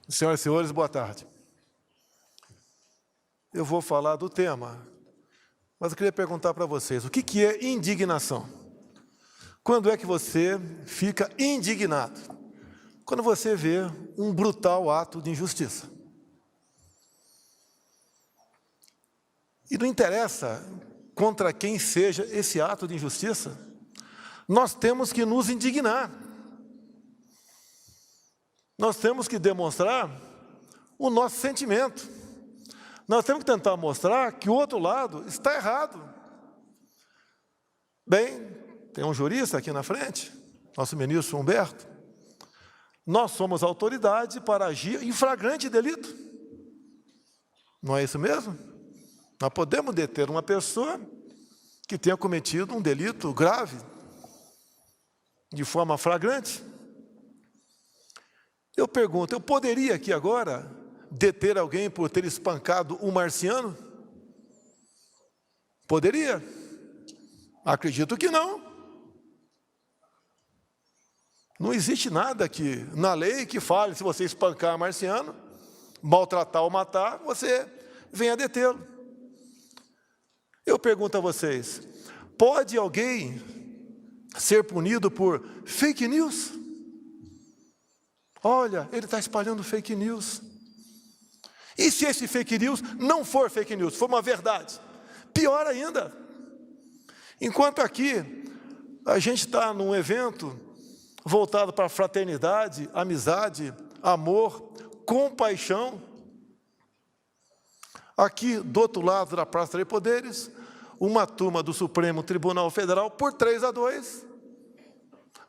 Senhoras e senhores, boa tarde. Eu vou falar do tema, mas eu queria perguntar para vocês, o que é indignação? Quando é que você fica indignado? Quando você vê um brutal ato de injustiça. E não interessa contra quem seja esse ato de injustiça, nós temos que nos indignar. Nós temos que demonstrar o nosso sentimento. Nós temos que tentar mostrar que o outro lado está errado. Bem, tem um jurista aqui na frente, nosso ministro Humberto. Nós somos autoridade para agir em flagrante delito. Não é isso mesmo? Nós podemos deter uma pessoa que tenha cometido um delito grave, de forma flagrante. Eu pergunto, eu poderia aqui agora deter alguém por ter espancado um marciano? Poderia? Acredito que não. Não existe nada aqui na lei que fale, se você espancar marciano, maltratar ou matar, você venha detê-lo. Eu pergunto a vocês, pode alguém ser punido por fake news? Olha, ele está espalhando fake news. E se esse fake news não for fake news, for uma verdade? Pior ainda. Enquanto aqui a gente está num evento voltado para fraternidade, amizade, amor, compaixão. Aqui, do outro lado da Praça dos Poderes, uma turma do Supremo Tribunal Federal, por 3-2,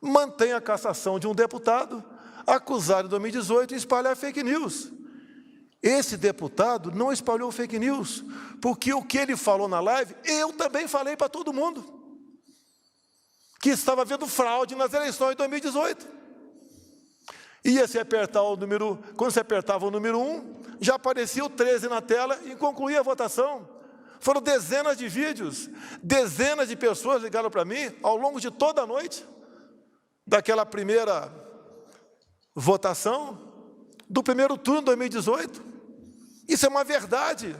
mantém a cassação de um deputado acusado em 2018 de espalhar fake news. Esse deputado não espalhou fake news, porque o que ele falou na live, eu também falei para todo mundo, que estava havendo fraude nas eleições de 2018. Ia se apertar o número, quando se apertava o número 1, já aparecia o 13 na tela e concluía a votação. Foram dezenas de vídeos, dezenas de pessoas ligaram para mim ao longo de toda a noite, daquela primeira votação, do primeiro turno de 2018. Isso é uma verdade.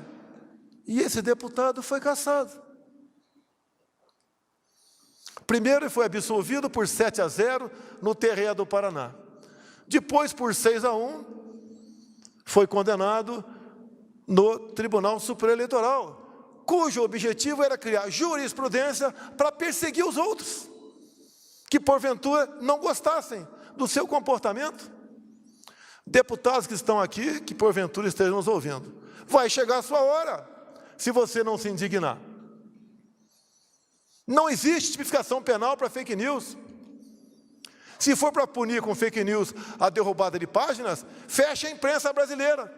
E esse deputado foi cassado. Primeiro ele foi absolvido por 7-0 no TRE do Paraná. Depois, por 6-1, foi condenado no Tribunal Superior Eleitoral, cujo objetivo era criar jurisprudência para perseguir os outros, que porventura não gostassem do seu comportamento. Deputados que estão aqui, que porventura estejam nos ouvindo, vai chegar a sua hora, se você não se indignar. Não existe tipificação penal para fake news. Se for para punir com fake news a derrubada de páginas, fecha a imprensa brasileira,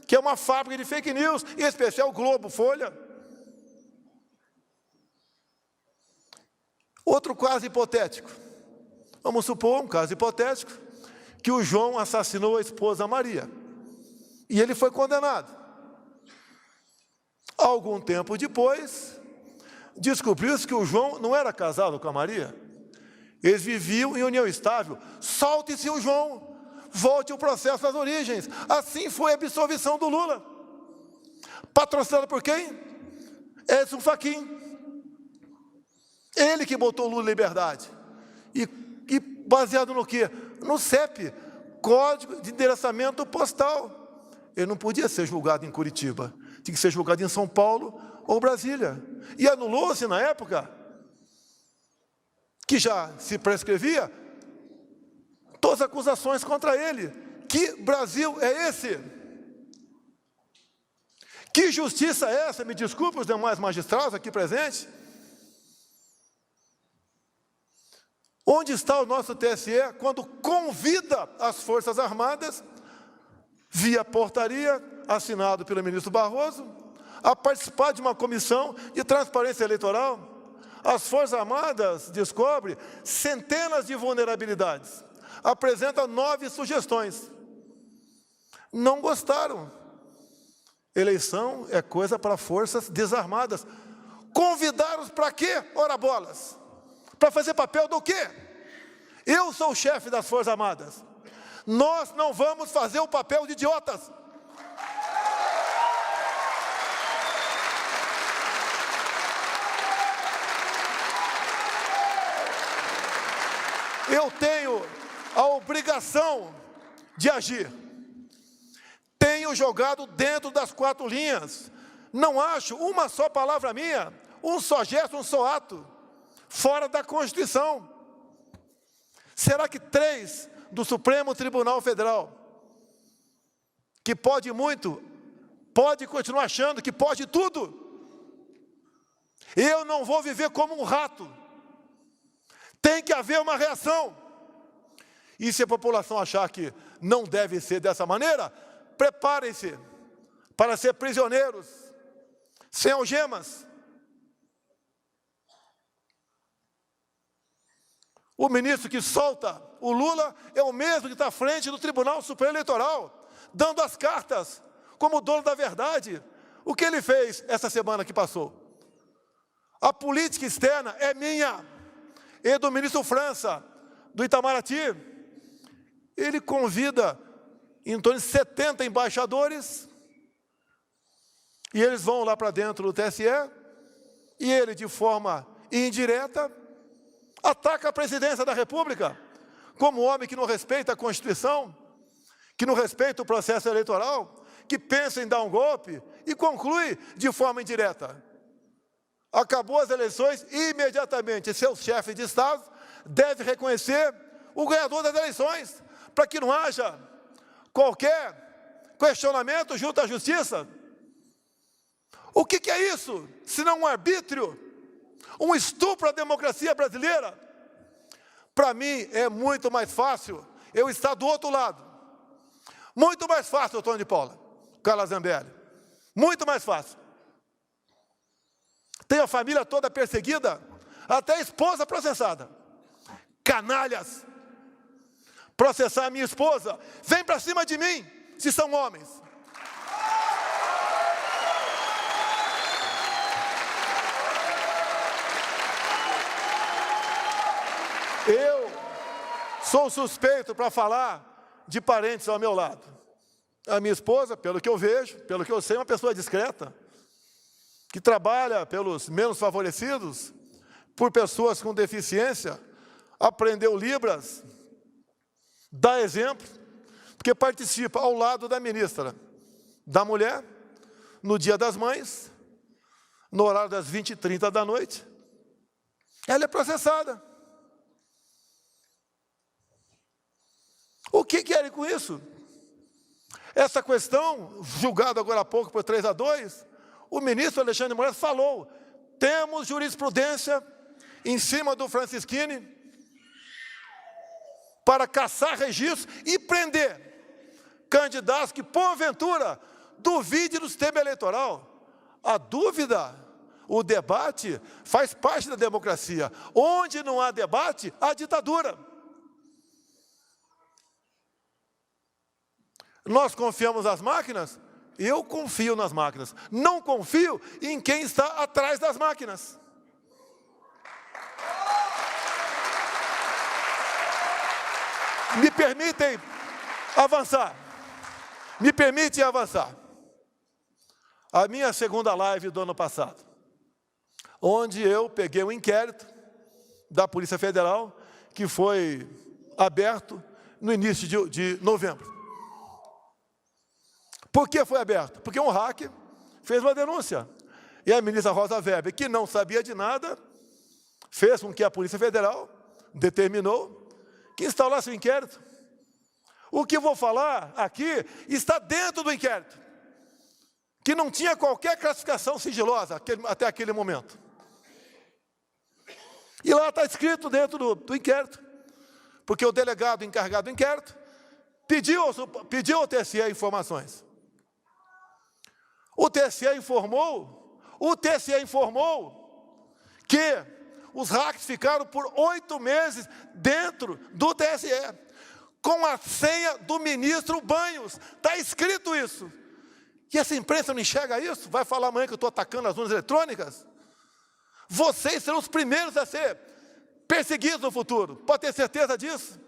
que é uma fábrica de fake news, em especial Globo, Folha. Outro caso hipotético. Vamos supor um caso hipotético, que o João assassinou a esposa Maria. E ele foi condenado. Algum tempo depois, descobriu-se que o João não era casado com a Maria. Eles viviam em união estável. Solte-se o João, volte o processo às origens. Assim foi a absolvição do Lula. Patrocinado por quem? Edson Fachin. Ele que botou o Lula em liberdade. E baseado no quê? No CEP, Código de Endereçamento Postal. Ele não podia ser julgado em Curitiba. Tinha que ser julgado em São Paulo ou Brasília. E anulou-se na época, que já se prescrevia, todas as acusações contra ele. Que Brasil é esse? Que justiça é essa? Me desculpe os demais magistrados aqui presentes. Onde está o nosso TSE quando convida as Forças Armadas, via portaria, assinado pelo ministro Barroso, a participar de uma comissão de transparência eleitoral? As Forças Armadas descobrem centenas de vulnerabilidades, apresentam 9 sugestões. Não gostaram. Eleição é coisa para forças desarmadas. Convidaram-os para quê? Ora bolas. Para fazer papel do quê? Eu sou o chefe das Forças Armadas. Nós não vamos fazer o papel de idiotas. Eu tenho a obrigação de agir. Tenho jogado dentro das 4 linhas. Não acho uma só palavra minha, um só gesto, um só ato, fora da Constituição. Será que 3 do Supremo Tribunal Federal, que pode muito, pode continuar achando que pode tudo? Eu não vou viver como um rato. Tem que haver uma reação. E se a população achar que não deve ser dessa maneira, preparem-se para ser prisioneiros, sem algemas. O ministro que solta o Lula é o mesmo que está à frente do Tribunal Superior Eleitoral, dando as cartas como dono da verdade. O que ele fez essa semana que passou? A política externa é minha e do ministro França, do Itamaraty. Ele convida em torno de 70 embaixadores, e eles vão lá para dentro do TSE, e ele, de forma indireta, ataca a presidência da República, como homem que não respeita a Constituição, que não respeita o processo eleitoral, que pensa em dar um golpe, e conclui de forma indireta. Acabou as eleições, imediatamente seus chefes de Estado devem reconhecer o ganhador das eleições, para que não haja qualquer questionamento junto à justiça. O que é isso, senão um arbítrio, um estupro à democracia brasileira? Para mim é muito mais fácil eu estar do outro lado. Muito mais fácil, Antônio de Paula, Carla Zambelli. Muito mais fácil. Tem a família toda perseguida, até a esposa processada. Canalhas! Processar a minha esposa, vem para cima de mim, se são homens. Eu sou suspeito para falar de parentes ao meu lado. A minha esposa, pelo que eu vejo, pelo que eu sei, é uma pessoa discreta, que trabalha pelos menos favorecidos, por pessoas com deficiência, aprendeu Libras, dá exemplo, porque participa ao lado da ministra da Mulher, no Dia das Mães, no horário das 20h30 da noite. Ela é processada. O que querem com isso? Essa questão, julgada agora há pouco por 3-2, o ministro Alexandre de Moraes falou, temos jurisprudência em cima do Francisquini para caçar registros e prender candidatos que, porventura, duvidem do sistema eleitoral. A dúvida, o debate, faz parte da democracia. Onde não há debate, há ditadura. Nós confiamos nas máquinas? Eu confio nas máquinas. Não confio em quem está atrás das máquinas. Me permitem avançar. Me permitem avançar. A minha segunda live do ano passado, onde eu peguei um inquérito da Polícia Federal, que foi aberto no início de novembro. Por que foi aberto? Porque um hacker fez uma denúncia. E a ministra Rosa Weber, que não sabia de nada, fez com que a Polícia Federal determinou que instalasse o inquérito. O que eu vou falar aqui está dentro do inquérito, que não tinha qualquer classificação sigilosa até aquele momento. E lá está escrito dentro do inquérito, porque o delegado encarregado do inquérito pediu ao TSE informações. O TSE informou que os hackers ficaram por 8 meses dentro do TSE, com a senha do ministro Banhos. Está escrito isso. E essa imprensa não enxerga isso? Vai falar amanhã que eu estou atacando as urnas eletrônicas? Vocês serão os primeiros a ser perseguidos no futuro. Pode ter certeza disso.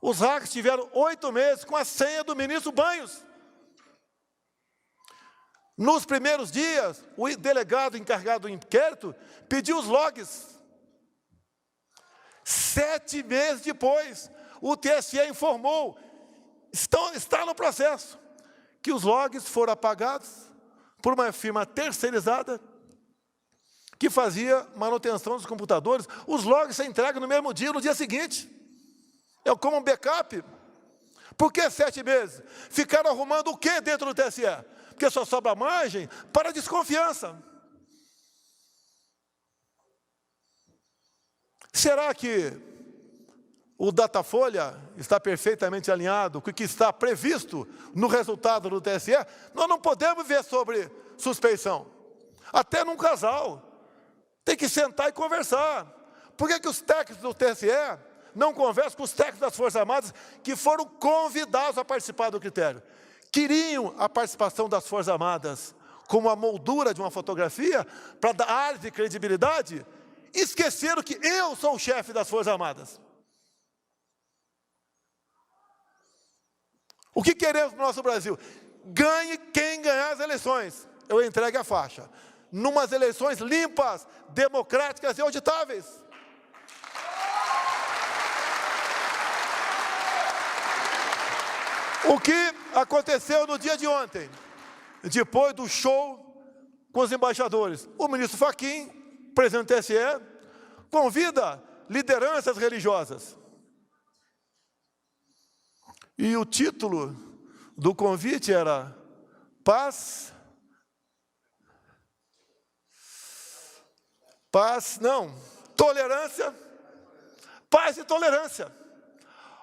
Os hackers tiveram 8 meses com a senha do ministro Banhos. Nos primeiros dias, o delegado encarregado do inquérito pediu os logs. 7 meses depois, o TSE informou, está no processo, que os logs foram apagados por uma firma terceirizada que fazia manutenção dos computadores. Os logs são entregues no mesmo dia, no dia seguinte. É como um backup. Por que 7 meses? Ficaram arrumando o que dentro do TSE? Porque só sobra margem para desconfiança. Será que o Datafolha está perfeitamente alinhado com o que está previsto no resultado do TSE? Nós não podemos ver sobre suspeição. Até num casal. Tem que sentar e conversar. Por que os técnicos do TSE não conversam com os técnicos das Forças Armadas que foram convidados a participar do critério? Queriam a participação das Forças Armadas como a moldura de uma fotografia para dar ar de credibilidade, esqueceram que eu sou o chefe das Forças Armadas. O que queremos no nosso Brasil? Ganhe quem ganhar as eleições. Eu entregue a faixa. Numas eleições limpas, democráticas e auditáveis. O que aconteceu no dia de ontem, depois do show com os embaixadores? O ministro Fachin, presidente do TSE, convida lideranças religiosas. E o título do convite era tolerância, paz e tolerância.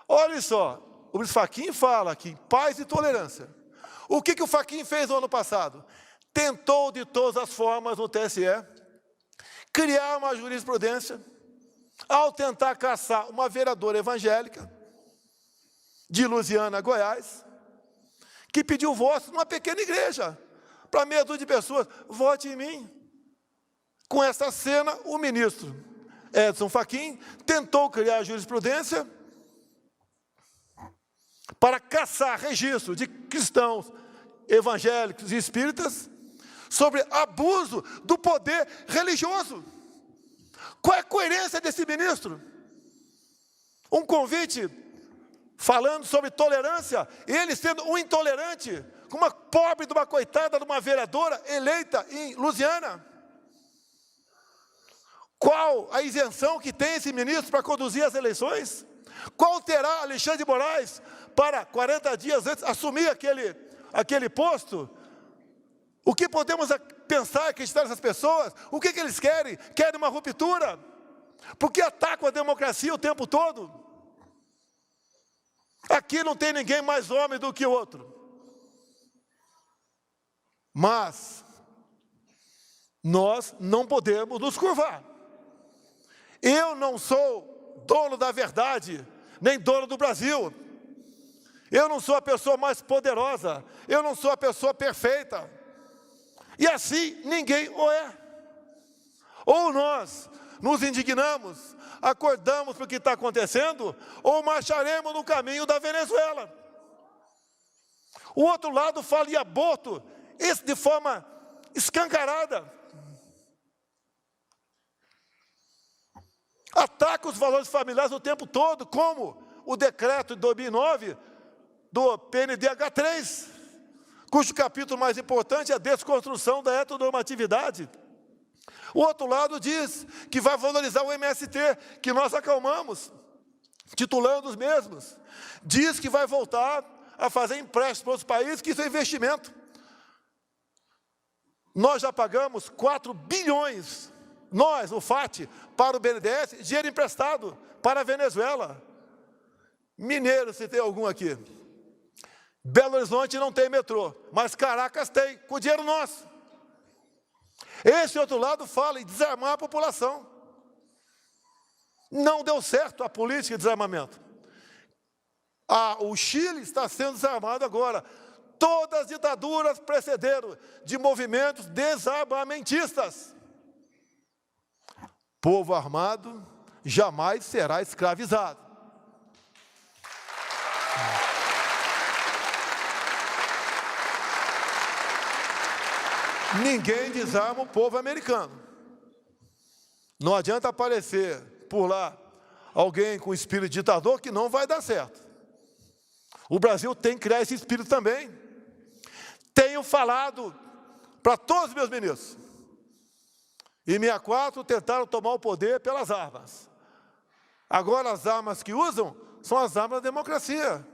Olha só, o ministro Fachin fala aqui, paz e tolerância. O que o Fachin fez no ano passado? Tentou de todas as formas no TSE criar uma jurisprudência ao tentar caçar uma vereadora evangélica de Lusiânia, Goiás, que pediu voto numa pequena igreja para meia dúzia de pessoas. Vote em mim. Com essa cena, o ministro Edson Fachin tentou criar a jurisprudência para caçar registro de cristãos, evangélicos e espíritas sobre abuso do poder religioso. Qual é a coerência desse ministro? Um convite falando sobre tolerância, ele sendo um intolerante, com uma pobre de uma coitada de uma vereadora eleita em Lusiânia. Qual a isenção que tem esse ministro para conduzir as eleições? Qual terá Alexandre de Moraes para 40 dias antes assumir aquele posto? O que podemos pensar, acreditar nessas pessoas? O que eles querem? Querem uma ruptura? Porque atacam a democracia o tempo todo? Aqui não tem ninguém mais homem do que o outro. Mas nós não podemos nos curvar. Eu não sou dono da verdade, nem dono do Brasil. Eu não sou a pessoa mais poderosa. Eu não sou a pessoa perfeita. E assim ninguém o é. Ou nós nos indignamos, acordamos para o que está acontecendo, ou marcharemos no caminho da Venezuela. O outro lado fala em aborto, esse de forma escancarada. Ataca os valores familiares o tempo todo, como o decreto de 2009 do PNDH3, cujo capítulo mais importante é a desconstrução da heteronormatividade. O outro lado diz que vai valorizar o MST, que nós acalmamos, titulando os mesmos. Diz que vai voltar a fazer empréstimos para outros países, que isso é investimento. Nós já pagamos 4 bilhões, nós, o FAT, para o BNDES, dinheiro emprestado para a Venezuela. Mineiro, se tem algum aqui. Belo Horizonte não tem metrô, mas Caracas tem, com dinheiro nosso. Esse outro lado fala em desarmar a população. Não deu certo a política de desarmamento. O Chile está sendo desarmado agora. Todas as ditaduras precederam de movimentos desarmamentistas. Povo armado jamais será escravizado. Ninguém desarma o povo americano. Não adianta aparecer por lá alguém com espírito ditador que não vai dar certo. O Brasil tem que criar esse espírito também. Tenho falado para todos os meus ministros. Em 64 tentaram tomar o poder pelas armas. Agora as armas que usam são as armas da democracia.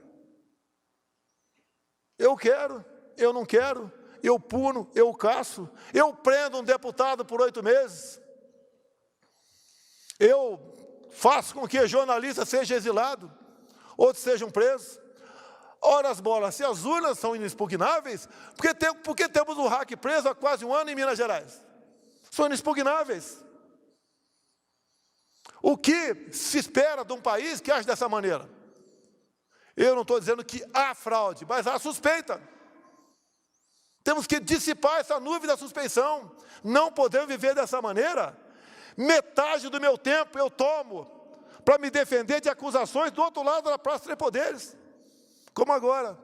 Eu quero, eu não quero, eu puno, eu caço, eu prendo um deputado por 8 meses. Eu faço com que jornalista seja exilado, outros sejam presos. Ora as bolas, se as urnas são inexpugnáveis, por que temos o hack preso há quase 1 ano em Minas Gerais? São inexpugnáveis. O que se espera de um país que age dessa maneira? Eu não estou dizendo que há fraude, mas há suspeita. Temos que dissipar essa nuvem da suspeição. Não podemos viver dessa maneira. Metade do meu tempo eu tomo para me defender de acusações do outro lado da Praça dos Três Poderes. Como agora,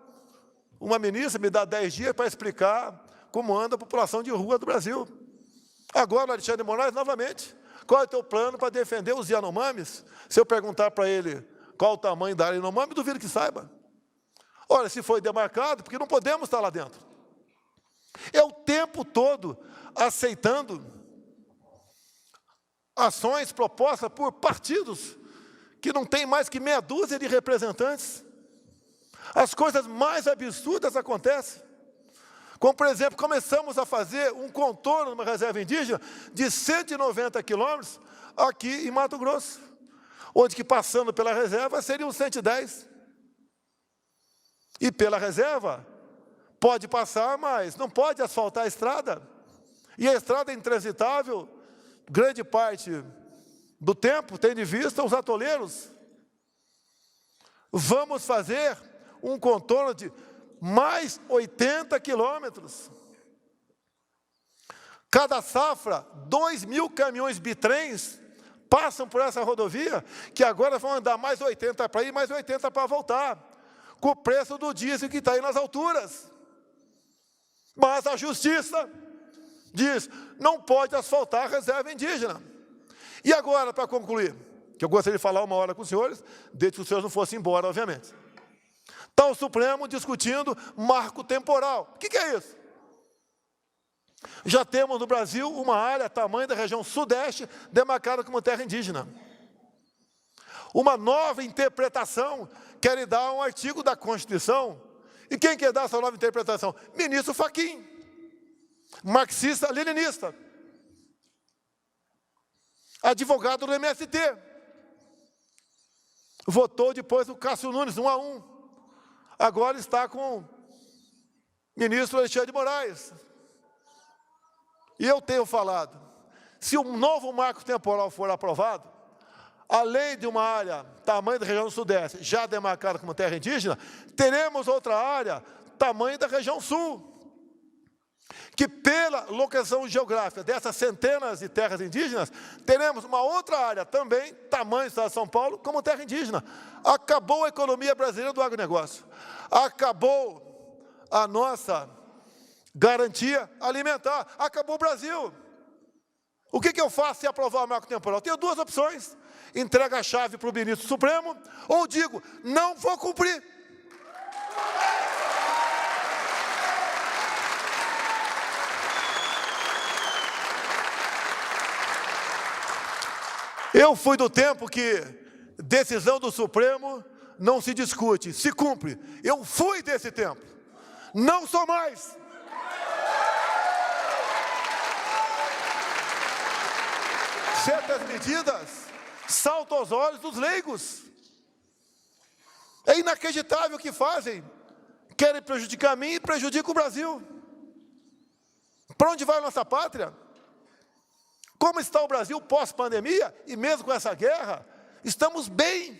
uma ministra me dá 10 dias para explicar como anda a população de rua do Brasil. Agora, Alexandre de Moraes, novamente, qual é o teu plano para defender os Yanomamis? Se eu perguntar para ele qual o tamanho da área Yanomami, duvido que saiba. Olha, se foi demarcado, porque não podemos estar lá dentro. É o tempo todo aceitando ações propostas por partidos que não tem mais que meia dúzia de representantes. As coisas mais absurdas acontecem. Como, por exemplo, começamos a fazer um contorno numa reserva indígena de 190 quilômetros aqui em Mato Grosso, onde que passando pela reserva seriam 110. E pela reserva pode passar, mas não pode asfaltar a estrada. E a estrada é intransitável, grande parte do tempo, tendo em vista os atoleiros. Vamos fazer um contorno de mais 80 quilômetros. Cada safra, 2.000 caminhões bitrens passam por essa rodovia, que agora vão andar mais 80 para ir, mais 80 para voltar, com o preço do diesel que está aí nas alturas. Mas a justiça diz, não pode asfaltar a reserva indígena. E agora, para concluir, que eu gostaria de falar 1 hora com os senhores, desde que os senhores não fossem embora, obviamente. Está o Supremo discutindo marco temporal. O que é isso? Já temos no Brasil uma área, tamanho da região sudeste, demarcada como terra indígena. Uma nova interpretação quer dar um artigo da Constituição. E quem quer dar essa nova interpretação? Ministro Fachin, marxista-leninista, advogado do MST. Votou depois o Cássio Nunes, 1-1. Agora está com o ministro Alexandre de Moraes. E eu tenho falado, se um novo marco temporal for aprovado, além de uma área, tamanho da região sudeste, já demarcada como terra indígena, teremos outra área, tamanho da região sul, que pela localização geográfica dessas centenas de terras indígenas, teremos uma outra área também, tamanho do estado de São Paulo, como terra indígena. Acabou a economia brasileira do agronegócio. Acabou a nossa garantia alimentar. Acabou o Brasil. O que eu faço se aprovar o marco temporal? Tenho 2 opções. Entrega a chave para o ministro Supremo, ou digo, não vou cumprir. Eu fui do tempo que decisão do Supremo não se discute, se cumpre. Eu fui desse tempo. Não sou mais. Certas medidas saltam aos olhos dos leigos. É inacreditável o que fazem. Querem prejudicar a mim e prejudicam o Brasil. Para onde vai a nossa pátria? Como está o Brasil pós-pandemia, e mesmo com essa guerra, estamos bem,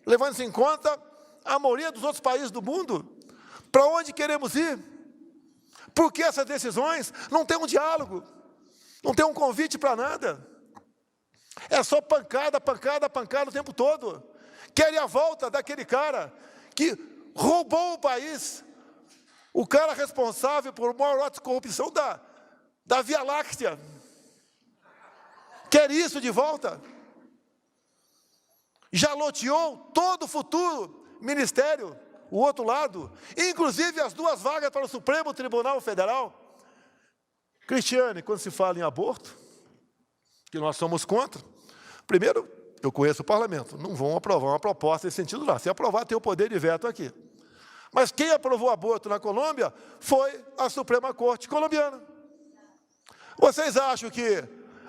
levando em conta a maioria dos outros países do mundo. Para onde queremos ir? Por que essas decisões não têm um diálogo? Não tem um convite para nada? É só pancada, pancada, pancada o tempo todo. Querem a volta daquele cara que roubou o país, o cara responsável por maior ato de corrupção da Via Láctea. Quer isso de volta? Já loteou todo o futuro ministério, o outro lado, inclusive as 2 vagas para o Supremo Tribunal Federal. Cristiane, quando se fala em aborto, que nós somos contra, primeiro, eu conheço o parlamento, não vão aprovar uma proposta nesse sentido lá. Se aprovar, tem o poder de veto aqui. Mas quem aprovou o aborto na Colômbia foi a Suprema Corte colombiana. Vocês acham que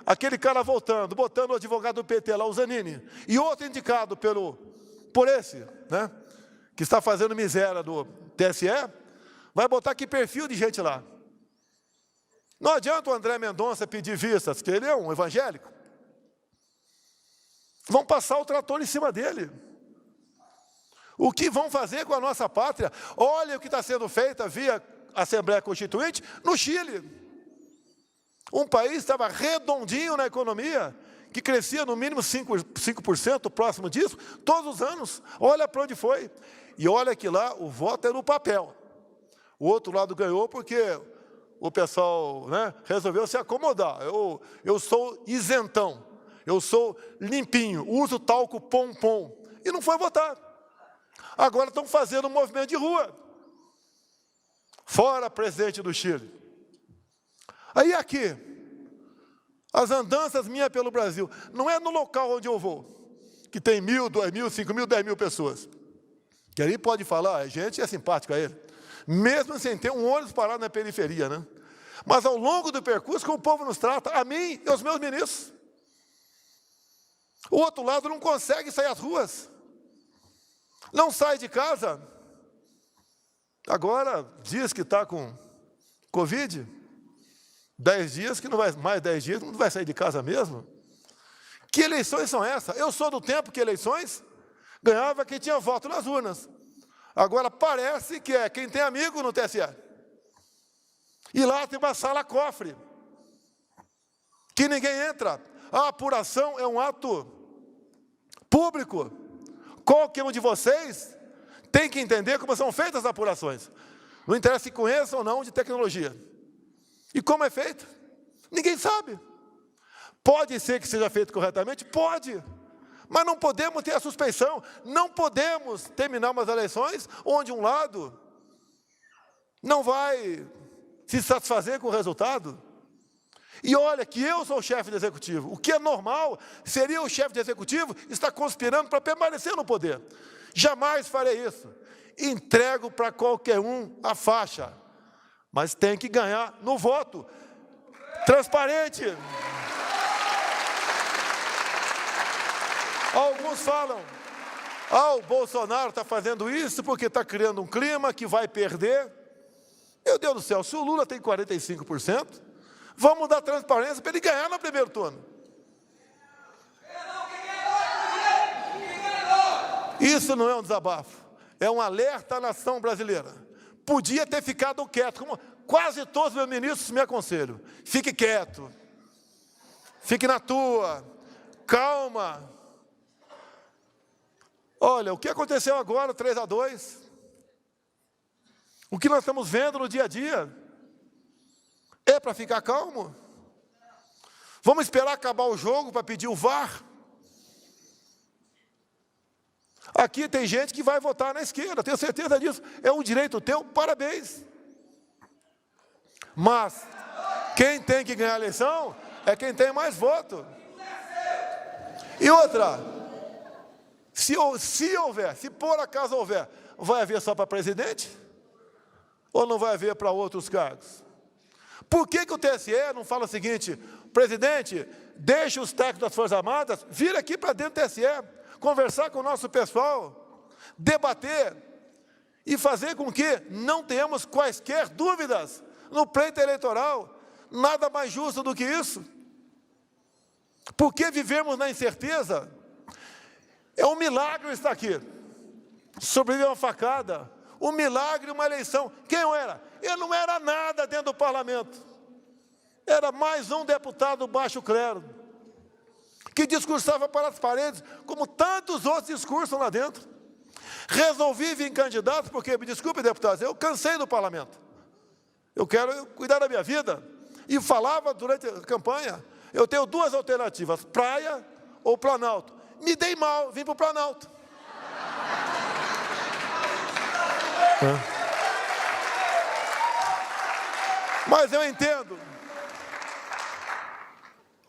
aquele cara voltando, botando o advogado do PT lá, o Zanini, e outro indicado por esse, né, que está fazendo miséria do TSE, vai botar que perfil de gente lá? Não adianta o André Mendonça pedir vistas, que ele é um evangélico. Vão passar o trator em cima dele. O que vão fazer com a nossa pátria? Olha o que está sendo feito via Assembleia Constituinte no Chile. Um país que estava redondinho na economia, que crescia no mínimo 5% próximo disso, todos os anos. Olha para onde foi. E olha que lá o voto é no papel. O outro lado ganhou porque o pessoal, né, resolveu se acomodar. Eu sou isentão. Eu sou limpinho, uso talco pom-pom. E não foi votar. Agora estão fazendo um movimento de rua. Fora presidente do Chile. Aí aqui, as andanças minhas pelo Brasil, não é no local onde eu vou, que tem 1.000, 2.000, 5.000, 10.000 pessoas. Que ali pode falar, a gente é simpático a ele. Mesmo sem ter um ônibus parado na periferia, né? Mas ao longo do percurso, como o povo nos trata, a mim e aos meus ministros. O outro lado não consegue sair às ruas. Não sai de casa. Agora diz que está com Covid. 10 dias que não vai, mais 10 dias não vai sair de casa mesmo. Que eleições são essas? Eu sou do tempo que eleições ganhava quem tinha voto nas urnas. Agora parece que é quem tem amigo no TSE. E lá tem uma sala cofre, que ninguém entra. A apuração é um ato público. Qualquer um de vocês tem que entender como são feitas as apurações. Não interessa se conheçam ou não de tecnologia. E como é feito? Ninguém sabe. Pode ser que seja feito corretamente? Pode. Mas não podemos ter a suspeição. Não podemos terminar umas eleições onde um lado não vai se satisfazer com o resultado. E olha que eu sou o chefe do executivo. O que é normal seria o chefe do executivo estar conspirando para permanecer no poder. Jamais farei isso. Entrego para qualquer um a faixa. Mas tem que ganhar no voto. Transparente. Alguns falam, o Bolsonaro está fazendo isso porque está criando um clima que vai perder. Meu Deus do céu, se o Lula tem 45%, vamos dar transparência para ele ganhar no primeiro turno. Isso não é um desabafo, é um alerta à nação brasileira. Podia ter ficado quieto, como quase todos os meus ministros me aconselham. Fique quieto, fique na tua, calma. Olha, o que aconteceu agora, 3-2, o que nós estamos vendo no dia a dia, é para ficar calmo? Vamos esperar acabar o jogo para pedir o VAR? Aqui tem gente que vai votar na esquerda, tenho certeza disso. É um direito teu, parabéns. Mas quem tem que ganhar a eleição é quem tem mais voto. E outra, se houver, se por acaso houver, vai haver só para presidente? Ou não vai haver para outros cargos? Por que o TSE não fala o seguinte, presidente, deixe os técnicos das Forças Armadas vir aqui para dentro do TSE, conversar com o nosso pessoal, debater e fazer com que não tenhamos quaisquer dúvidas no pleito eleitoral. Nada mais justo do que isso. Porque vivemos na incerteza? É um milagre estar aqui. Sobreviver uma facada, um milagre, uma eleição. Quem eu era? Eu não era nada dentro do parlamento. Era mais um deputado baixo clero, que discursava para as paredes, como tantos outros discursam lá dentro. Resolvi vir candidato, porque, me desculpe, deputados, eu cansei do parlamento. Eu quero cuidar da minha vida. e falava durante a campanha, eu tenho duas alternativas, praia ou Planalto. Me dei mal, vim para o Planalto. Mas eu entendo.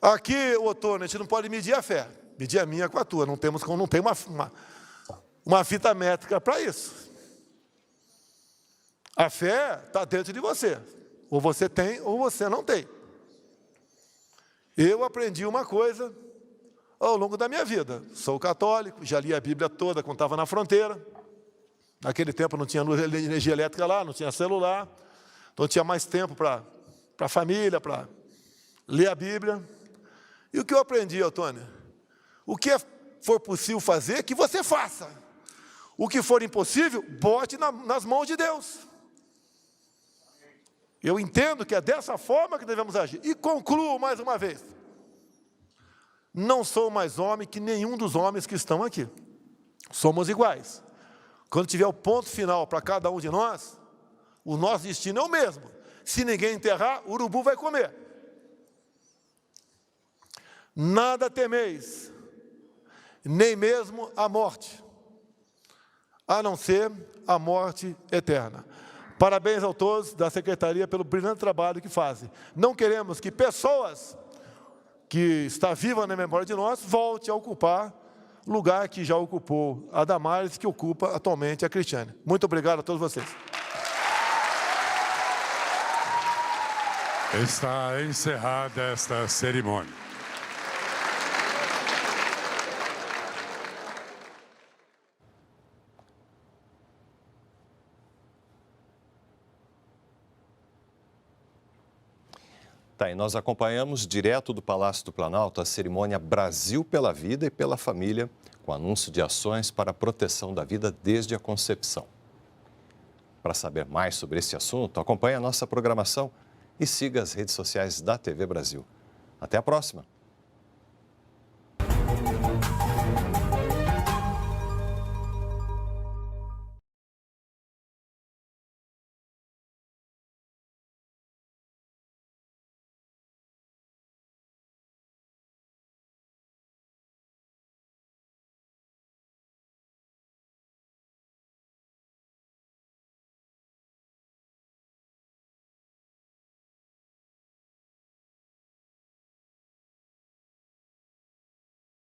Aqui, Otônio, a gente não pode medir a fé. Medir a minha com a tua. Não tem uma fita métrica para isso. A fé está dentro de você. Ou você tem, ou você não tem. Eu aprendi uma coisa ao longo da minha vida. Sou católico, já li a Bíblia toda quando estava na fronteira. Naquele tempo não tinha energia elétrica lá, não tinha celular. Então tinha mais tempo para a família, para ler a Bíblia. E o que eu aprendi, Otônio? O que for possível fazer, que você faça. O que for impossível, bote nas mãos de Deus. Eu entendo que é dessa forma que devemos agir. E concluo mais uma vez. Não sou mais homem que nenhum dos homens que estão aqui. Somos iguais. Quando tiver o ponto final para cada um de nós, o nosso destino é o mesmo. Se ninguém enterrar, o urubu vai comer. Nada temeis, nem mesmo a morte, a não ser a morte eterna. Parabéns a todos da Secretaria pelo brilhante trabalho que fazem. Não queremos que pessoas que estão vivas na memória de nós voltem a ocupar o lugar que já ocupou a Damares, que ocupa atualmente a Cristiane. Muito obrigado a todos vocês. Está encerrada esta cerimônia. Tá, e nós acompanhamos direto do Palácio do Planalto a cerimônia Brasil pela Vida e pela Família, com anúncio de ações para a proteção da vida desde a concepção. Para saber mais sobre esse assunto, acompanhe a nossa programação e siga as redes sociais da TV Brasil. Até a próxima!